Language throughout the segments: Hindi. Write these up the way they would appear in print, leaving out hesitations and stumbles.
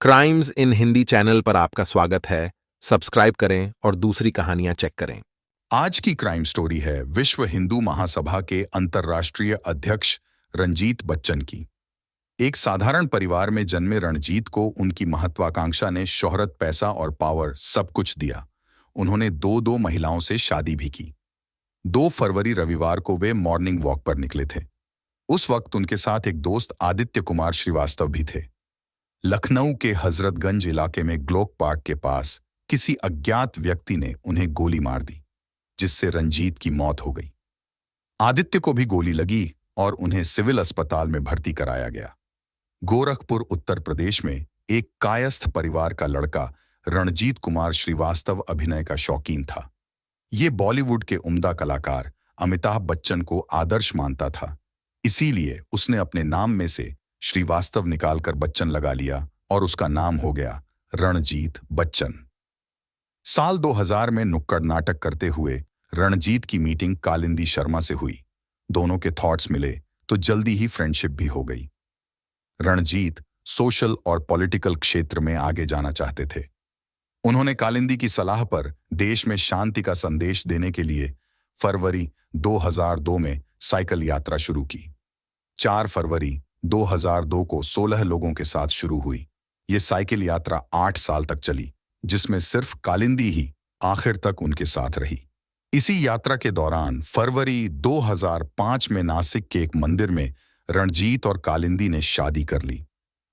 क्राइम्स इन हिंदी चैनल पर आपका स्वागत है। सब्सक्राइब करें और दूसरी कहानियां चेक करें। आज की क्राइम स्टोरी है विश्व हिंदू महासभा के अंतर्राष्ट्रीय अध्यक्ष रणजीत बच्चन की। एक साधारण परिवार में जन्मे रणजीत को उनकी महत्वाकांक्षा ने शोहरत, पैसा और पावर सब कुछ दिया। उन्होंने दो महिलाओं से शादी भी की। 2 फरवरी रविवार को वे मॉर्निंग वॉक पर निकले थे। उस वक्त उनके साथ एक दोस्त आदित्य कुमार श्रीवास्तव भी थे। लखनऊ के हजरतगंज इलाके में ग्लोक पार्क के पास किसी अज्ञात व्यक्ति ने उन्हें गोली मार दी, जिससे रंजीत की मौत हो गई। आदित्य को भी गोली लगी और उन्हें सिविल अस्पताल में भर्ती कराया गया। गोरखपुर, उत्तर प्रदेश में एक कायस्थ परिवार का लड़का रणजीत कुमार श्रीवास्तव अभिनय का शौकीन था। ये बॉलीवुड के उम्दा कलाकार अमिताभ बच्चन को आदर्श मानता था। इसीलिए उसने अपने नाम में से श्रीवास्तव निकालकर बच्चन लगा लिया और उसका नाम हो गया रणजीत बच्चन। साल 2000 में नुक्कड़ नाटक करते हुए रणजीत की मीटिंग कालिंदी शर्मा से हुई। दोनों के थॉट्स मिले तो जल्दी ही फ्रेंडशिप भी हो गई। रणजीत सोशल और पॉलिटिकल क्षेत्र में आगे जाना चाहते थे। उन्होंने कालिंदी की सलाह पर देश में शांति का संदेश देने के लिए फरवरी 2002 में साइकिल यात्रा शुरू की। 4 फरवरी 2002 को 16 लोगों के साथ शुरू हुई। ये साइकिल यात्रा 8 साल तक चली, जिसमें सिर्फ कालिंदी ही आखिर तक उनके साथ रही। इसी यात्रा के दौरान फरवरी 2005 में नासिक के एक मंदिर में रणजीत और कालिंदी ने शादी कर ली।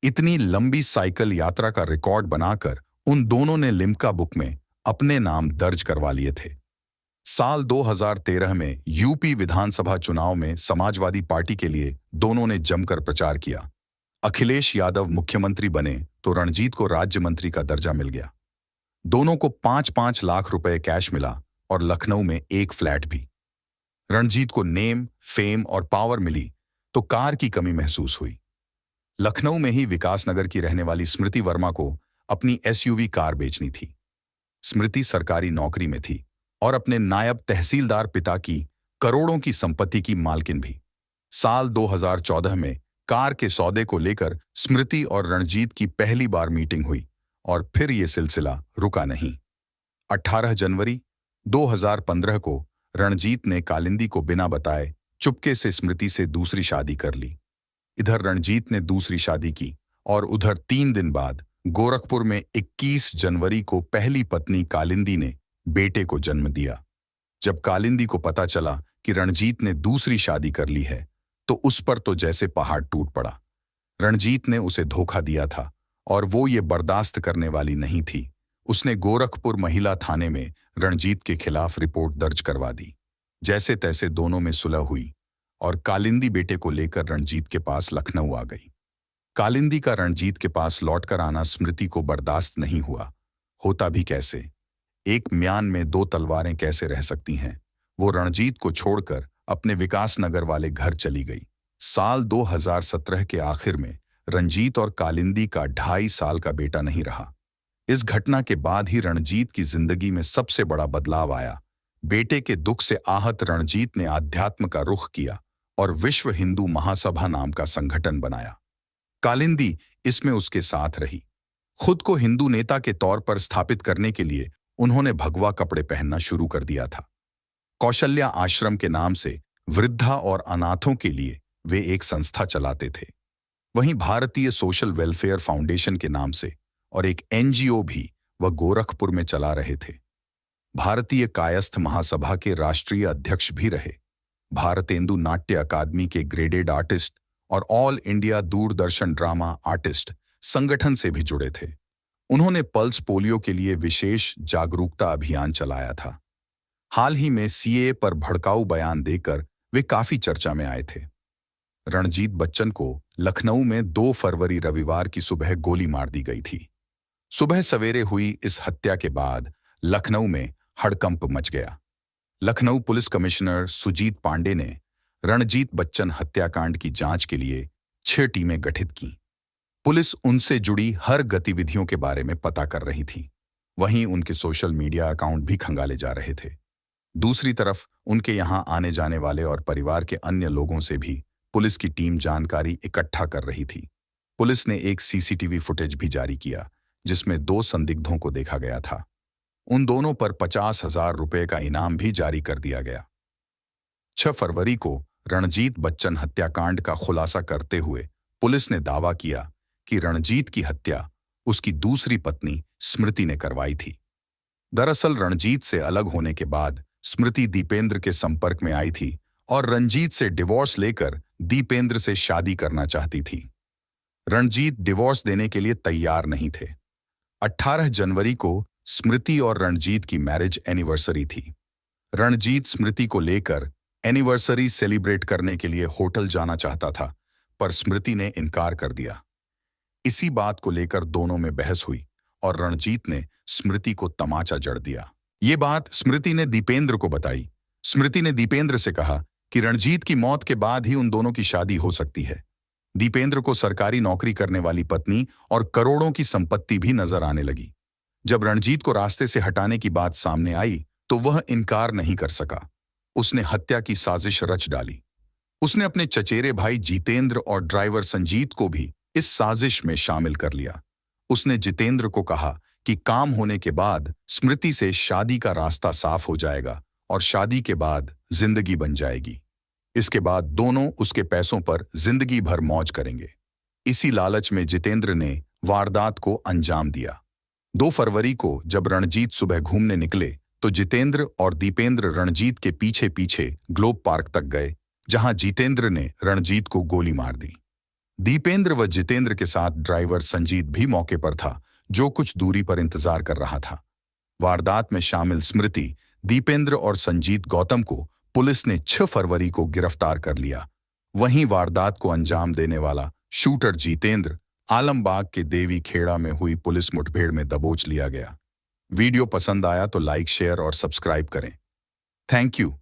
इतनी लंबी साइकिल यात्रा का रिकॉर्ड बनाकर उन दोनों ने लिम्का बुक में अपने नाम दर्ज करवा लिए थे। साल 2013 में यूपी विधानसभा चुनाव में समाजवादी पार्टी के लिए दोनों ने जमकर प्रचार किया। अखिलेश यादव मुख्यमंत्री बने तो रणजीत को राज्य मंत्री का दर्जा मिल गया। दोनों को 5-5 लाख रुपए कैश मिला और लखनऊ में एक फ्लैट भी। रणजीत को नेम, फेम और पावर मिली तो कार की कमी महसूस हुई। लखनऊ में ही विकासनगर की रहने वाली स्मृति वर्मा को अपनी एसयूवी कार बेचनी थी। स्मृति सरकारी नौकरी में थी और अपने नायब तहसीलदार पिता की करोड़ों की संपत्ति की मालकिन भी। साल 2014 में कार के सौदे को लेकर स्मृति और रणजीत की पहली बार मीटिंग हुई और फिर ये सिलसिला रुका नहीं। 18 जनवरी 2015 को रणजीत ने कालिंदी को बिना बताए चुपके से स्मृति से दूसरी शादी कर ली। इधर रणजीत ने दूसरी शादी की और उधर 3 दिन बाद गोरखपुर में 21 जनवरी को पहली पत्नी कालिंदी ने बेटे को जन्म दिया। जब कालिंदी को पता चला कि रणजीत ने दूसरी शादी कर ली है तो उस पर तो जैसे पहाड़ टूट पड़ा। रणजीत ने उसे धोखा दिया था और वो ये बर्दाश्त करने वाली नहीं थी। उसने गोरखपुर महिला थाने में रणजीत के खिलाफ रिपोर्ट दर्ज करवा दी। जैसे तैसे दोनों में सुलह हुई और कालिंदी बेटे को लेकर रणजीत के पास लखनऊ आ गई। कालिंदी का रणजीत के पास लौटकर आना स्मृति को बर्दाश्त नहीं हुआ। होता भी कैसे, एक म्यान में 2 तलवारें कैसे रह सकती हैं। वो रणजीत को छोड़कर अपने विकासनगर वाले घर चली गई। साल 2017 के आखिर में रणजीत और कालिंदी का 2.5 साल का बेटा नहीं रहा। इस घटना के बाद ही रणजीत की जिंदगी में सबसे बड़ा बदलाव आया। बेटे के दुख से आहत रणजीत ने आध्यात्म का रुख किया और विश्व हिंदू महासभा नाम का संगठन बनाया। कालिंदी इसमें उसके साथ रही। खुद को हिंदू नेता के तौर पर स्थापित करने के लिए उन्होंने भगवा कपड़े पहनना शुरू कर दिया था। कौशल्या आश्रम के नाम से वृद्धा और अनाथों के लिए वे एक संस्था चलाते थे। वहीं भारतीय सोशल वेलफेयर फाउंडेशन के नाम से और एक एनजीओ भी वह गोरखपुर में चला रहे थे। भारतीय कायस्थ महासभा के राष्ट्रीय अध्यक्ष भी रहे। भारतेंदु नाट्य अकादमी के ग्रेडेड आर्टिस्ट और all India Doordarshan drama artist संगठन से भी जुड़े थे। उन्होंने पल्स पोलियो के लिए विशेष जागरूकता अभियान चलाया था। हाल ही में सीएए पर भड़काऊ बयान देकर वे काफी चर्चा में आए थे। रणजीत बच्चन को लखनऊ में 2 फरवरी रविवार की सुबह गोली मार दी गई थी। सुबह सवेरे हुई इस हत्या के बाद लखनऊ में हड़कंप मच गया। लखनऊ पुलिस कमिश्नर सुजीत पांडे ने रणजीत बच्चन हत्याकांड की जांच के लिए 6 टीमें गठित की। पुलिस उनसे जुड़ी हर गतिविधियों के बारे में पता कर रही थी। वहीं उनके सोशल मीडिया अकाउंट भी खंगाले जा रहे थे। दूसरी तरफ उनके यहां आने जाने वाले और परिवार के अन्य लोगों से भी पुलिस की टीम जानकारी इकट्ठा कर रही थी। पुलिस ने एक सीसीटीवी फुटेज भी जारी किया जिसमें 2 संदिग्धों को देखा गया था। उन दोनों पर 50,000 रुपए का इनाम भी जारी कर दिया गया। 6 फरवरी को रणजीत बच्चन हत्याकांड का खुलासा करते हुए पुलिस ने दावा किया कि रणजीत की हत्या उसकी दूसरी पत्नी स्मृति ने करवाई थी। दरअसल रणजीत से अलग होने के बाद स्मृति दीपेंद्र के संपर्क में आई थी और रणजीत से डिवोर्स लेकर दीपेंद्र से शादी करना चाहती थी। रणजीत डिवोर्स देने के लिए तैयार नहीं थे। 18 जनवरी को स्मृति और रणजीत की मैरिज एनिवर्सरी थी। रणजीत स्मृति को लेकर एनिवर्सरी सेलिब्रेट करने के लिए होटल जाना चाहता था, पर स्मृति ने इनकार कर दिया। इसी बात को लेकर दोनों में बहस हुई और रणजीत ने स्मृति को तमाचा जड़ दिया। ये बात स्मृति ने दीपेंद्र को बताई। स्मृति ने दीपेंद्र से कहा कि रणजीत की मौत के बाद ही उन दोनों की शादी हो सकती है। दीपेंद्र को सरकारी नौकरी करने वाली पत्नी और करोड़ों की संपत्ति भी नजर आने लगी। जब रणजीत को रास्ते से हटाने की बात सामने आई तो वह इनकार नहीं कर सका। उसने हत्या की साजिश रच डाली। उसने अपने चचेरे भाई जितेंद्र और ड्राइवर संजीत को भी इस साजिश में शामिल कर लिया। उसने जितेंद्र को कहा कि काम होने के बाद स्मृति से शादी का रास्ता साफ हो जाएगा और शादी के बाद जिंदगी बन जाएगी। इसके बाद दोनों उसके पैसों पर जिंदगी भर मौज करेंगे। इसी लालच में जितेंद्र ने वारदात को अंजाम दिया। 2 फरवरी को जब रणजीत सुबह घूमने निकले तो जितेंद्र और दीपेंद्र रणजीत के पीछे पीछे ग्लोब पार्क तक गए, जहां जितेंद्र ने रणजीत को गोली मार दी। दीपेंद्र व जितेंद्र के साथ ड्राइवर संजीत भी मौके पर था, जो कुछ दूरी पर इंतजार कर रहा था। वारदात में शामिल स्मृति, दीपेंद्र और संजीत गौतम को पुलिस ने 6 फरवरी को गिरफ्तार कर लिया। वहीं वारदात को अंजाम देने वाला शूटर जितेंद्र आलमबाग के देवी खेड़ा में हुई पुलिस मुठभेड़ में दबोच लिया गया। वीडियो पसंद आया तो लाइक, शेयर और सब्सक्राइब करें। Thank you.